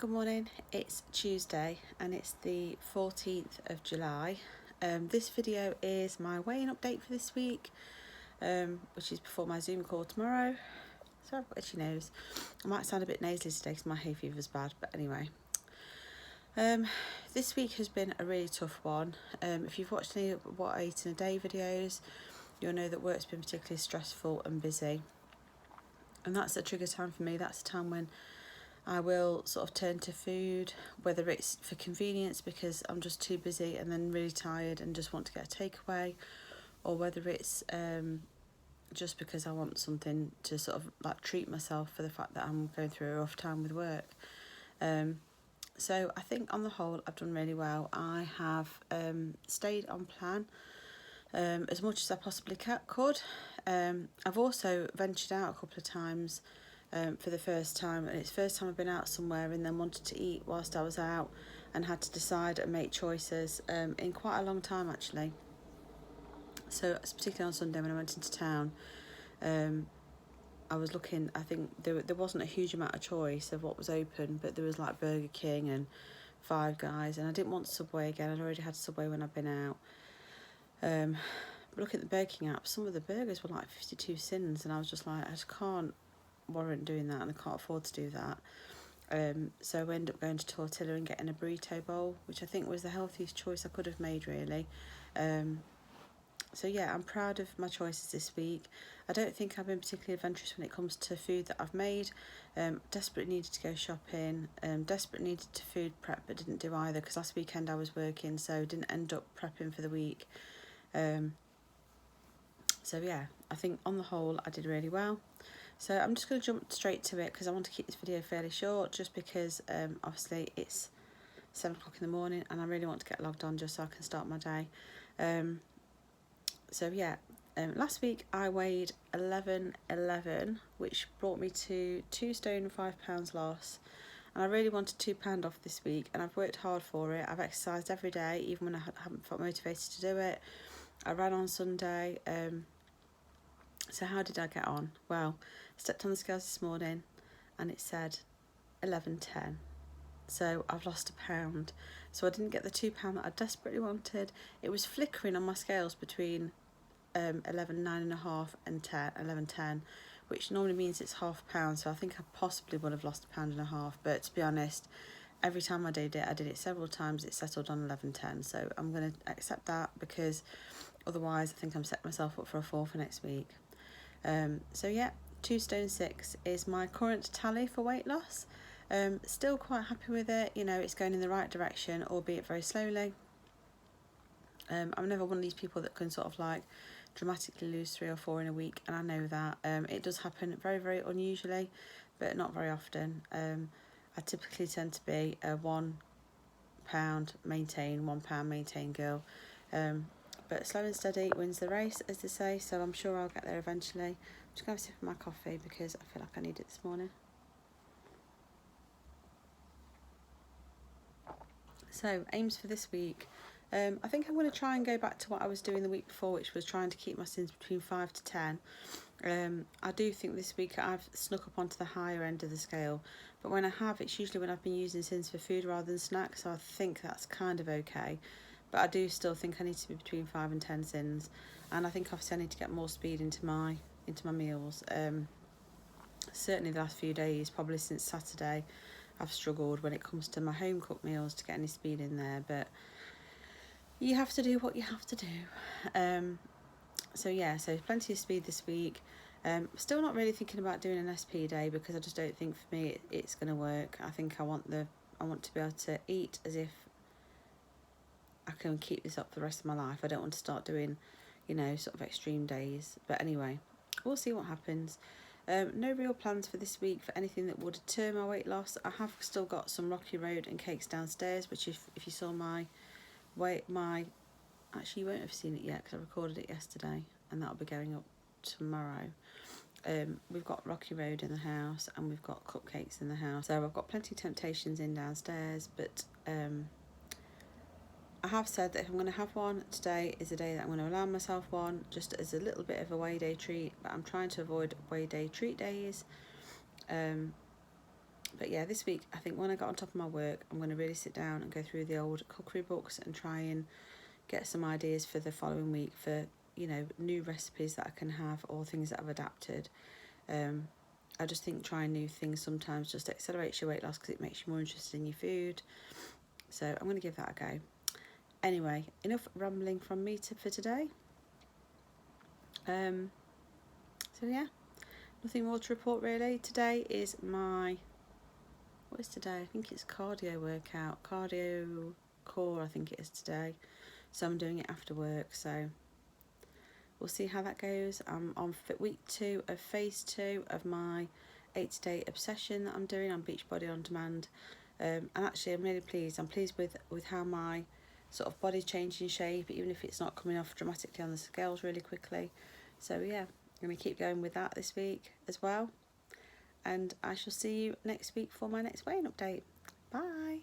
Good morning, it's Tuesday and it's the 14th of July. This video is my weigh-in update for this week, which is before my Zoom call tomorrow. So I've got itchy nose. I might sound a bit nasally today because my hay fever's bad, but anyway. This week has been a really tough one. If you've watched any What I Eat in a Day videos, you'll know that work's been particularly stressful and busy. And that's a trigger time for me. That's a time when I will sort of turn to food, whether it's for convenience because I'm just too busy and then really tired and just want to get a takeaway, or whether it's just because I want something to sort of like treat myself for the fact that I'm going through a rough time with work. So I think on the whole I've done really well. I have stayed on plan as much as I possibly could. I've also ventured out a couple of times for the first time, and it's the first time I've been out somewhere and then wanted to eat whilst I was out and had to decide and make choices in quite a long time actually. So particularly on Sunday when I went into town, I was looking, I think there wasn't a huge amount of choice of what was open, but there was like Burger King and Five Guys, and I didn't want Subway again. I'd already had Subway when I've been out. Looking at the Burger King app, some of the burgers were like 52 cents, and I was just like, I just can't warrant doing that and I can't afford to do that. So I ended up going to Tortilla and getting a burrito bowl, which I think was the healthiest choice I could have made really. So yeah, I'm proud of my choices this week. I don't think I've been particularly adventurous when it comes to food that I've made. Desperate needed to go shopping, desperate needed to food prep but didn't do either because last weekend I was working, so didn't end up prepping for the week. So yeah, I think on the whole I did really well. So I'm just going to jump straight to it because I want to keep this video fairly short, just because obviously it's 7 o'clock in the morning and I really want to get logged on just so I can start my day. So yeah, last week I weighed 11.11, which brought me to 2 stone 5 pounds loss, and I really wanted £2 off this week, and I've worked hard for it. I've exercised every day even when I haven't felt motivated to do it. I ran on Sunday. So how did I get on? Well, I stepped on the scales this morning and it said 11.10. So I've lost £1. So I didn't get the £2 that I desperately wanted. It was flickering on my scales between 11.9.5 and 11.10, which normally means it's £0.5. So I think I possibly would have lost £1.5. But to be honest, every time I did it several times, it settled on 11.10. So I'm going to accept that because otherwise I think I'm setting myself up for a fall for next week. So yeah, 2 stone 6 is my current tally for weight loss. Still quite happy with it. You know, it's going in the right direction, albeit very slowly. I'm never one of these people that can sort of like dramatically lose 3 or 4 in a week, and I know that. It does happen very, very unusually, but not very often. I typically tend to be a £1 maintain, £1 maintain girl. But slow and steady wins the race, as they say, so I'm sure I'll get there eventually. I'm just going to have a sip of my coffee because I feel like I need it this morning. So, aims for this week. I think I'm going to try and go back to what I was doing the week before, which was trying to keep my sins between 5 to 10. I do think this week I've snuck up onto the higher end of the scale, but when I have, it's usually when I've been using sins for food rather than snacks, so I think that's kind of okay. But I do still think I need to be between 5 and 10 sins, and I think obviously I need to get more speed into my meals. Certainly the last few days, probably since Saturday, I've struggled when it comes to my home cooked meals to get any speed in there, but you have to do what you have to do. So yeah, so plenty of speed this week. Still not really thinking about doing an SP day because I just don't think for me it's going to work. I think I want to be able to eat as if I can keep this up for the rest of my life. I don't want to start doing, you know, sort of extreme days. But anyway, we'll see what happens. No real plans for this week for anything that would deter my weight loss. I have still got some Rocky Road and cakes downstairs, which if you saw actually you won't have seen it yet because I recorded it yesterday, and that'll be going up tomorrow. We've got Rocky Road in the house and we've got cupcakes in the house. So I've got plenty of temptations in downstairs, but I have said that if I'm going to have one, today is a day that I'm going to allow myself one, just as a little bit of a weigh day treat, but I'm trying to avoid weigh day treat days. But yeah, this week I think when I got on top of my work, I'm going to really sit down and go through the old cookery books and try and get some ideas for the following week for, you know, new recipes that I can have or things that I've adapted. I just think trying new things sometimes just accelerates your weight loss because it makes you more interested in your food. So I'm going to give that a go. Anyway, enough rambling from me for today. So yeah, nothing more to report really. Today is my, what is today? I think it's cardio workout, cardio core I think it is today. So I'm doing it after work, so we'll see how that goes. I'm on week 2 of phase 2 of my 8-day obsession that I'm doing on Beachbody On Demand. And actually I'm really pleased. I'm pleased with how my sort of body changing shape, even if it's not coming off dramatically on the scales really quickly. So yeah, I'm going to keep going with that this week as well. And I shall see you next week for my next weighing update. Bye.